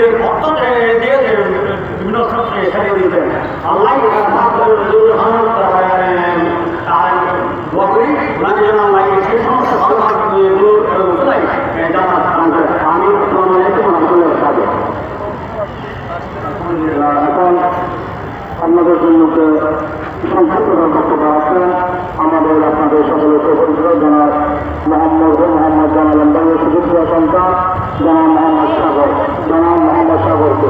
নিজের অর্থ দিয়ে বিভিন্ন ক্ষেত্রে সারিয়ে দিতেন। আল্লাহ বকরি ওনাকে যেন আল্লাহ সেই সমস্ত ভালো ভালোগুলো জানার আমি এখন আপনাদের জন্য সংক্ষিপ্ত বক্তব্য আছেন আমাদের আপনাদের সকলের পরিচিত জনাব মোহাম্মদ জানালেন বাংলাদেশ সুযোগ্য সন্তান জনাব মোহাম্মদ সাগরকে।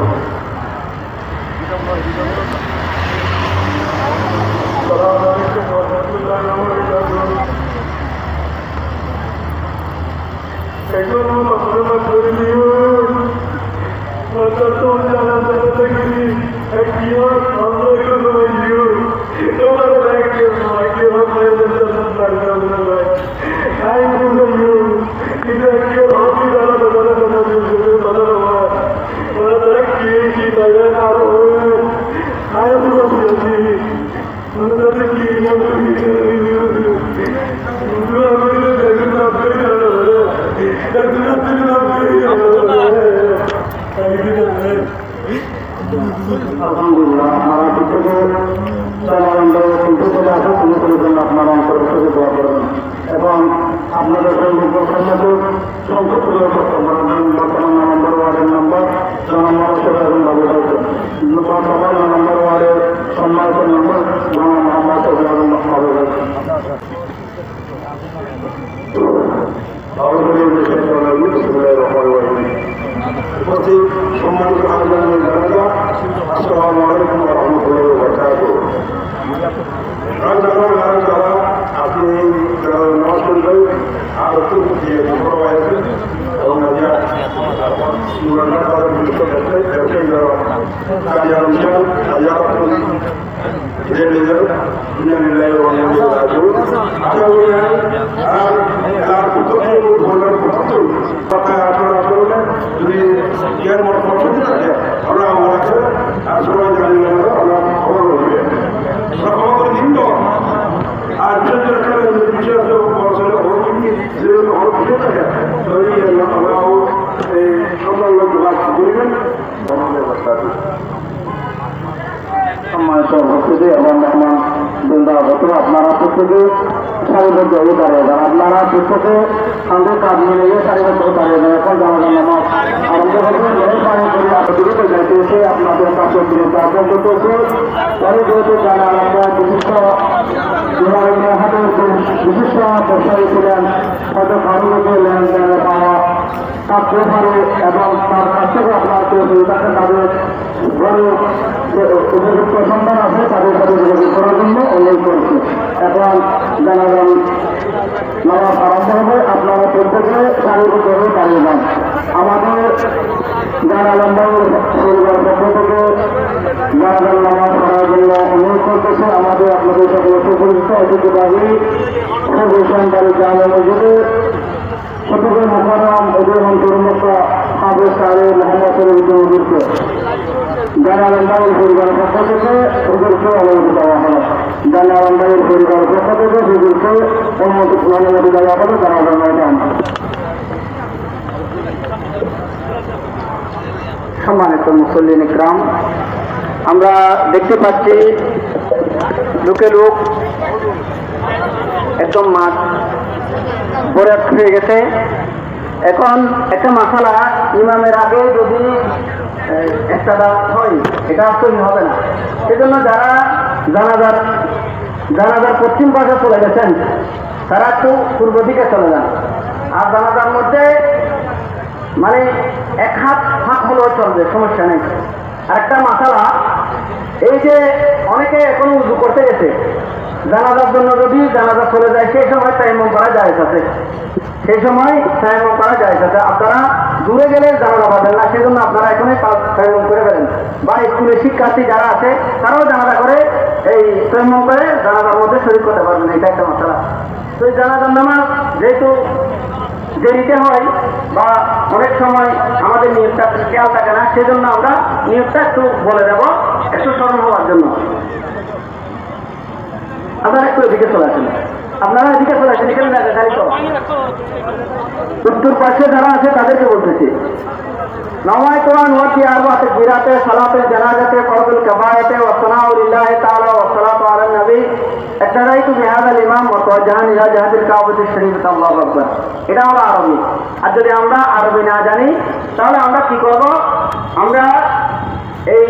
আলহামদুলিল্লাহ আপনারা প্রত্যেকে আপনারা অন্তর্ভুক্ত দোয়া করবেন এবং আপনাদের সংক্ষিপ্ত বর্তমান নম্বর ওয়ার্ডের নম্বর বর্তমান নম্বর ওয়ার্ডের সম্মানিত নম্বর মোহাম্মদ উপস্থিত সম্মানিত আসসালামু আলাইকুম ওয়া রাহমাতুল্লাহি ওয়া বারাকাতুহু। আপনি নামাজ পড়বেন আর একটু এবং যদি ইয়ার মতো পছন্দ থাকে আমরা আমার কাছে সবাই জানি আমরা খবর করবে খবর করে দিন তো আর বিশেষ থাকে আমরাও এই সকল লোক করবেন সম্মানিত উপস্থিতি এবং মেহমান বৃন্দাবত আপনারা প্রত্যেকে সারিবদ্ধ হয়ে দাঁড়িয়ে যান। আপনারা প্রত্যেকে সঙ্গে কাজ মিলিয়ে সারিবদ্ধ দাঁড়িয়ে যান। এখন জানাজান নামাজ আরম্ভ করবে যাইতে এসে আপনাদের কাছে আয়োজন করতেছে। পরে যেহেতু জানা আমরা বিশিষ্ট বিশিষ্ট ব্যবসায়ী ছিলেন হয়তো কারণকে লেনদেনে পাওয়া থাকতে পারে এবং তার কাছ থেকে আপনার কেউ তাকে তাদের ঘরে উপযুক্ত সন্তান আছে তাদের সাথে যোগাযোগ করার জন্য অনুরোধ করছি। এখন জানাজান নামাজ আরম্ভ হবে আপনারা প্রত্যেকে সারিবদ্ধভাবে দাঁড়িয়ে যান। আমাদের জানাজান পরিবার পক্ষ থেকে জানাজান নামাজ পড়ার জন্য অনুরোধ করতেছে আমাদের আপনাদের সকল সুপরিচিত ঐতিহ্যবাহী সন্তান জামে মসজিদে শতকের মোকাররম এবং তরুণতা হাফেজ সাহেব মোহাম্মদ শরীফকে জানালান্দাইয়ের পরিবারের পক্ষ থেকে হুজুরকে অনুমতি দেওয়া হলো। জানালান্দাইয়ের পরিবারের পক্ষ থেকে হুজুরকে অনুমতি দেওয়া হলো। জানালাম সম্মানিত মুসল্লিন ইকরাম, আমরা দেখতে পাচ্ছি লোকে লোক একদম মাঠ ভরে হয়ে গেছে। এখন একটা মাসালা ইমামের আগে যদি একটা দাঁত হয় এটা তৈরি হবে না। সেজন্য যারা জানাজার পশ্চিম পাশে চলে গেছেন তারা একটু পূর্ব দিকে চলে যান। আর জানাজার মধ্যে মানে এক হাত ফাঁক হলেও চলবে, সমস্যা নেই। আর একটা মাসালা, এই যে অনেকে এখন উজু করতে গেছে জানাজার জন্য, যদি জানাজা চলে যায় সেই সময় তায়াম্মুম করা জায়েজ আছে, সেই সময় তায়াম্মুম করা জায়েজ আছে। আপনারা দূরে গেলে জানাজা পাবেন না, সেজন্য আপনারা এখনই তায়াম্মুম করে ফেলেন। বা স্কুলের শিক্ষার্থী যারা আছে তারাও জানাজা করে এই তায়াম্মুম করে জানাজার মধ্যে শরীক করতে পারবেন। এটা একটা মাসালা। তো এই জানাজার নামাজ যেহেতু দেরিতে হয় বা অনেক সময় আমাদের নিয়মটা খেয়াল থাকে না, সেজন্য আমরা নিয়মটা একটু বলে দেব একটু স্মরণ হওয়ার জন্য। আপনারা একটু এদিকে চলে আসেন, আপনারা এদিকে চলে আসেন, এখানে গাড়ি তো উত্তর পাশে যারা আছে তাদেরকে বলতেছি। نويت أن أؤدي أربع تكبيرات صلاة الجنازة فرض الكفاية والثناء لله تعالى والصلاة على النبي اقتديت بهذا الإمام وتوجها إلى جهة الكعبة الشريفة الله أكبر এটা হলো আরবি আর যদি আমরা আরবি না জানি তাহলে আমরা কি করব আমরা এই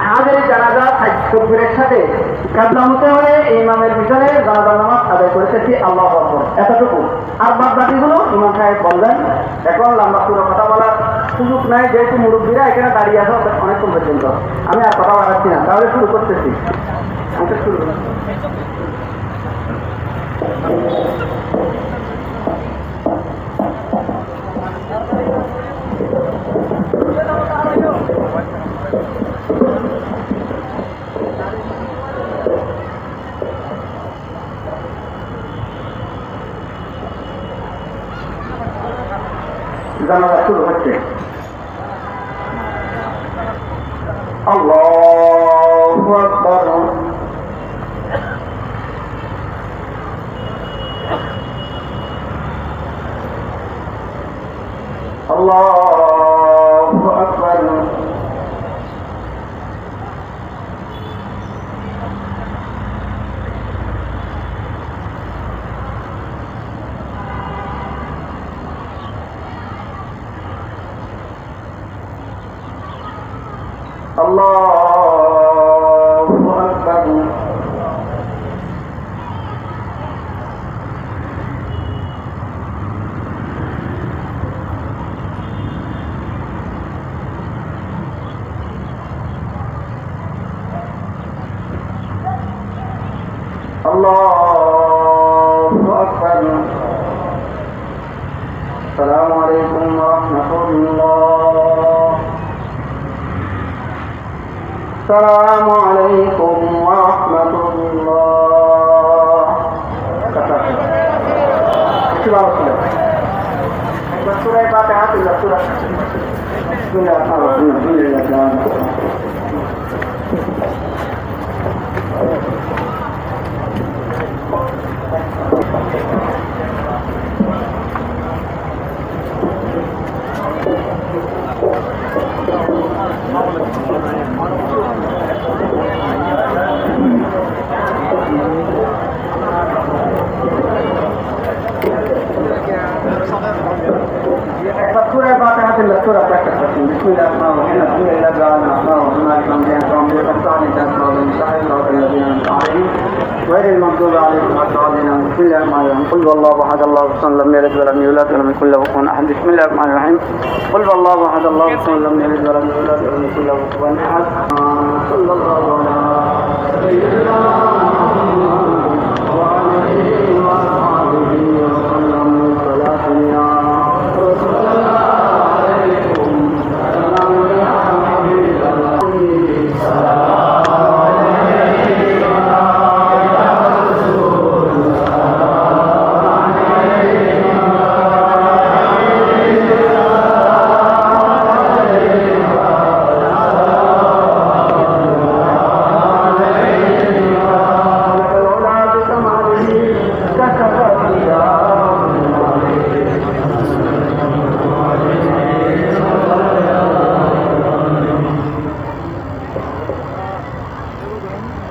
হাজারের জানাজা তকবীরের সাথে কাদলামতে হলে ইমামের পিছনে জানাজার নামাজ আদায় করেছি আল্লাহু আকবার এতটুকু আর বাদ বাকিগুলো ইমাম সাহেব বললেন এখন লম্বা পুরো কথা বলার সুযোগ নাই যেহেতু মুরব্বীরা এখানে দাঁড়িয়ে আছে অনেকক্ষণ পর্যন্ত আমি আর কথা বাড়াচ্ছি না তাহলে শুরু করতেছি আমি শুরু জানাজা শুরু হচ্ছে আল্লাহু আকবার আল্লাহু আকবার Allahu Akbar Allahu Akbar Assalamualaikum warahmatullah Assalamualaikum warahmatullah. Surah Al-Fatihah adalah surah. Bismillahirrahmanirrahim. Surah Al-Fatihah adalah surah praktek. Bismillahirrahmanirrahim. غير المغضوب عليهم ولا الضالين. بسم الله الرحمن الرحيم. قل والله احد الله الصمد لم يلد ولم يولد ولم يكن له كفوا احد. بسم الله الرحمن الرحيم. قل والله احد الله الصمد لم يلد ولم يولد ولم يكن له كفوا احد. صلى الله على سيدنا محمد وعلى اله وصحبه وسلم. صلاة يا رسول الله عليكم سلام يا حبيب الله سلام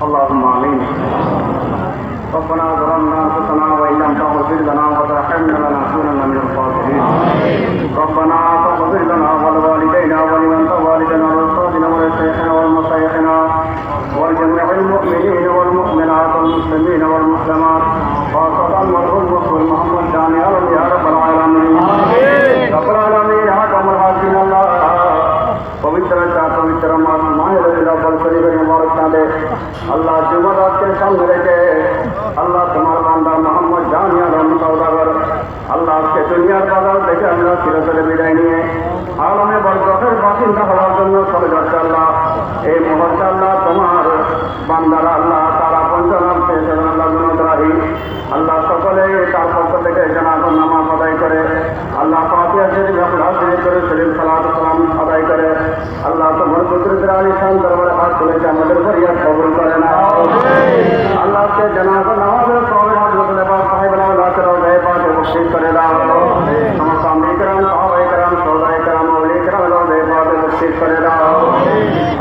اللهم آمين. ربنا ظلمنا أنفسنا وإن لم تغفر لنا وترحمنا لنكونن من الخاسرين. ربنا فاغفر لنا ولوالدينا ولمن والدنا ولأولادنا ولشيخنا ولمشايخنا ولجميع المؤمنين والمؤمنات والمسلمين والمسلمات خاصة مرحوم رسول محمد جاني يا رب العالمين. رب العالمين حكم الحاكم الله पवित्र पवित्र अल्लाह जुमरात के सामने रखे अल्लाह तुम्हारा बांदा मोहम्मद जानिया रम सौदागर अल्लाह के दुनिया बाजार देखे अल्लाह चिरतरे विदाय निये आलमे बरकतेर बासिंदा हওয়ার জন্য চলে যাচ্ছে আল্লাহ এই মুহূর্তে আল্লাহ তোমার বান্দারা আল্লাহ তারা পঞ্চনাম পেয়েছে আল্লাহ গুণগ্রাহী আল্লাহ সকলে তার পক্ষ থেকে জানাজার নামাজ আদায় করে আল্লাহ ফাতিহা শরীফ ইখলাস করে শরীফ সালাত সালাম আদায় করে আল্লাহ তোমার কুদরতের আলিশান দরবারে হাত তুলে আমাদের ফরিয়াদ কবুল করে না আল্লাহ के जनाजा नमाज़ सवाल हज़रत पाक साहिब अल्लाह के रोज़े पाक बख्शिश करे दाओ समस्त अम्बिया करम सहाबा करम शोहदा करम औलिया करम নসিব করে দাও।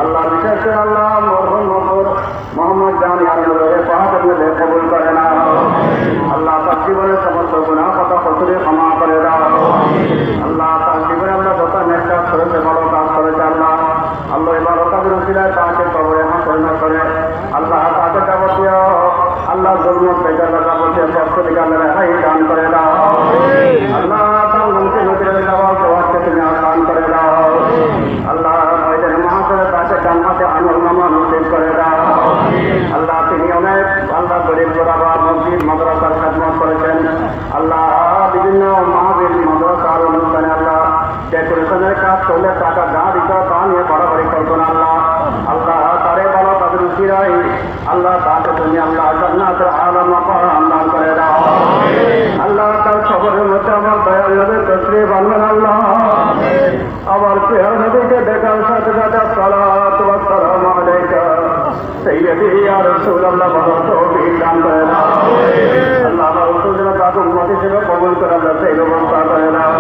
আল্লাহ বিশেষ করে আল্লাহ মরহুম মোহাম্মদ জান ইয়ার পাহাড়ে কবুল করে নাও। আল্লাহ তার জীবনের সমস্ত গুনাহ কথা কসুরে ক্ষমা করে দাও। আল্লাহ তার জীবনে আমরা যত নেক কাজ করেছে ভালো কাজ করেছে আল্লাহ আল্লাহ এবার ওটাদের উচিলায় তাকে কবরে পরিণত করে আল্লাহ তাকে যাবতীয় আল্লাহ জন্ম থেকে যাবতীয় কষ্ট থেকে আল্লাহ রেহাই দান করে দাও। আল্লাহ তার মনকে নদীর যাওয়া সবাইকে তুমি আসান করে দাও। আল্লাহ ওইদের মহাসরে তাকে জান্নাতে আমল নামা নসিব করে দাও। আল্লাহ তিনি অনেক আল্লাহ গরিব গোরাবা মসজিদ মাদ্রাসার খেদমত করেছেন আল্লাহ বিভিন্ন মাহবিল মাদ্রাসার অনুষ্ঠানে আল্লাহ ডেকোরেশনের কাজ করলে টাকা যা দিত তা নিয়ে বাড়াবাড়ি করতেন আল্লাহ আল্লাহ তারে ভালো তাদের উচিরাই আল্লাহ তাকে তুমি আল্লাহ জান্নাতের আলম দান করে দাও। আল্লাহ তার খবরের মধ্যে আমার দয়াল নবীর তসরিফ আনবেন আল্লাহ আমার প্রিয় নবীকে দেখার সাথে সাথে সালাত ওয়া সালাম আলাইকা সাইয়্যিদি ইয়া রাসূলুল্লাহ বড় তৌফিক দান করে দাও। আল্লাহ রাসূলের কাছে উম্মত হিসেবে কবুল করে আল্লাহ সেই ব্যবস্থা করে দাও।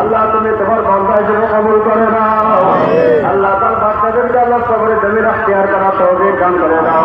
আল্লাহ তুমি তোমার বান্দা হিসেবে কবুল করে দাও। আল্লাহ তার বাচ্চাদেরকে আল্লাহ কবরে জমিন আখতিয়ার করা তৌফিক দান করে দাও।